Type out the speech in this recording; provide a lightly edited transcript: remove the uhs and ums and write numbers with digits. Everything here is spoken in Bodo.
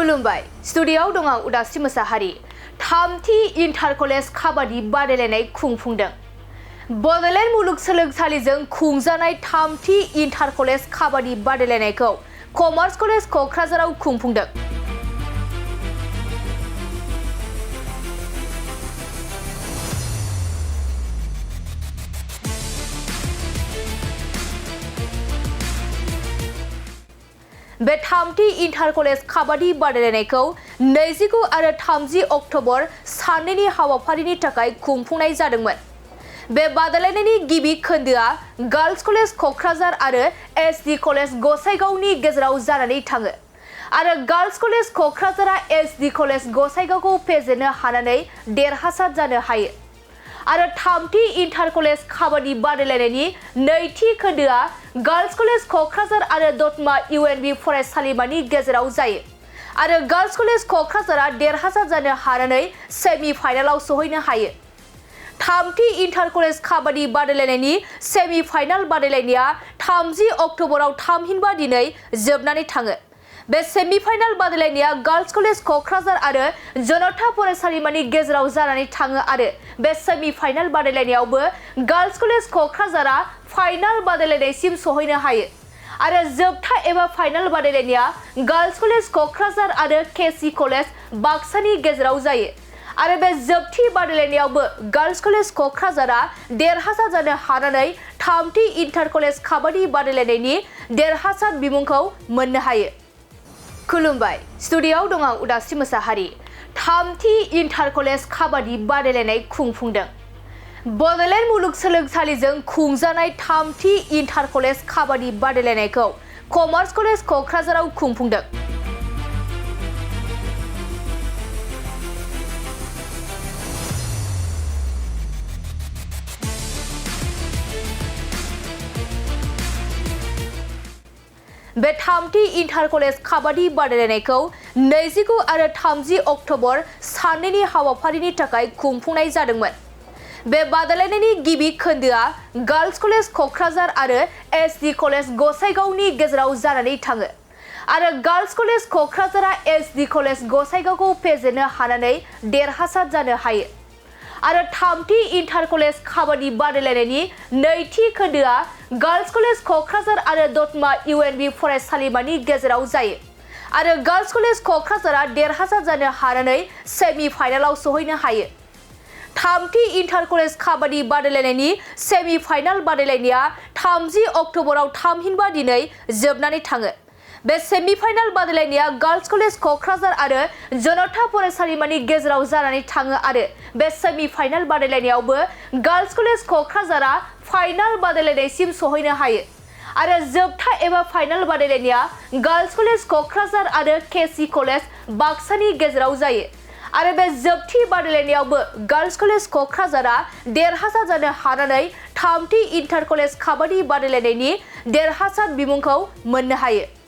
खुलुमबाय स्टुडिय'आव दं आं उदास्रि मोसाहारि थामथि इन्टार कलेज काबादि बादायलायनाय खुंफुंदों। बड'लेण्ड मुलुगसोलोंसालिजों खुंजानाय थामथि इन्टार कलेज काबादि बादायलायनायखौ कमार्स कलेज क'क्राझाराव खुंफुंदों। बे थामथि इन्टार कलेज काबादि बादायलायनायखौ 29 आरो 30 अक्ट'बर साननैनि हाबाफारिनि थाखाय खुंफुंनाय जादोंमोन। बे बादायलायनायनि गिबि खोन्दोआ गार्ल्स कलेज क'क्राझार आरो एसडी कलेज गसाइगावनि गेजेराव जानानै थाङो आरो गार्ल्स कलेज क'क्राझारा एसडी कलेज गसाइगावखौ फेजेननो हानानै देरहासार जानो हायो आरो थामथि इन्टार कलेज काबादि बादायलायनायनि नैथि खोन्दोआ गार्ल्स कलेज क'क्राझार आरो दतमा इउएनबि फरायसालिमानि गेजेराव जायो आरो गार्ल्स कलेज क'क्राझारा देरहासार जानो हानानै सेमि फाइनालाव सौहैनो हायो। थामथि इन्टार कलेज काबादि बादायलायनायनि सेमि फाइनाल बादायलायनाया 30 अक्ट'बराव थामहिनबा दिनै जोबनानै थाङो। बे सेमि फाइनाल बादायलायनाया गार्ल्स कलेज क'क्राझार आरो जनता फरायसालिमानि गेजेराव जानानै थाङो आरो बे सेमि फाइनाल बादायलायनायावबो गार्ल्स कलेज क'क्राझारा फाइनाल बादायलायनायसिम सौहैनो हायो आरो जोबथा एबा फाइनाल बादायलायनाया गार्ल्स कलेज क'क्राझार आरो केसि कलेज बाक्सानि गेजेराव जायो आरो बे जोबथि बादायलायनायावबो गार्ल्स कलेज क'क्राझारा देरहासार जानो हानानै थामथि इन्टार कलेज काबादि बादायलायनायनि देरहासार बिमुंखौ मोननो हायो। खुलुमबाय स्टुडिय'आव दं आं उदास्रि मोसाहारि थामथि इन्टार कलेज काबादि बादायलायनाय खुंफुंदों। बड'लेण्ड मुलुगसोलोंसालिजों खुंजानाय थामथि इन्टार कलेज काबादि बादायलायनायखौ कमार्स कलेज क'क्राझाराव खुंफुंदों। बे थामथि इन्टार कलेज काबादि बादायलायनायखौ 29 आरो 30 अक्ट'बर साननैनि हाबाफारिनि थाखाय खुंफुंनाय जादोंमोन। बे बादायलायनायनि गिबि खोन्दोआ गार्ल्स कलेज क'क्राझार आरो एसडी कलेज गसाइगावनि गेजेराव जानानै थाङो आरो गार्ल्स कलेज क'क्राझारा एसडी कलेज गसाइगावखौ फेजेननो हानानै देरहासार जानो हायो आरो थामथि इन्टार कलेज काबादि बादायलायनायनि नैथि खोन्दोआ गार्ल्स कलेज क'क्राझार आरो दतमा इउएनबि फरायसालिमानि गेजेराव जायो आरो गार्ल्स कलेज क'क्राझारा देरहासार जानो हानानै सेमि फाइनालाव सौहैनो हायो। थामथि इन्टार कलेज काबादि बादायलायनायनि सेमि फाइनाल बादायलायनाया 30 अक्ट'बराव थामहिनबा दिनै जोबनानै थाङो। बे सेमि फाइनाल बादायलायनाया गार्ल्स कलेज क'क्राझार आरो जनता फरायसालिमानि गेजेराव जानानै थाङो आरो बे सेमि फाइनाल बादायलायनायावबो गार्ल्स कलेज क'क्राझारा फाइनाल बादायलायनायसिम सौहैनो हायो आरो जोबथा एबा फाइनाल बादायलायनाया गार्ल्स कलेज क'क्राझार आरो केसि कलेज बाक्सानि गेजेराव जायो आरो बे जोबथि बादायलायनायावबो गार्ल्स कलेज क'क्राझारा देरहासार जानो हानानै थामथि इन्टार कलेज काबादि बादायलायनायनि देरहासार बिमुंखौ मोननो हायो।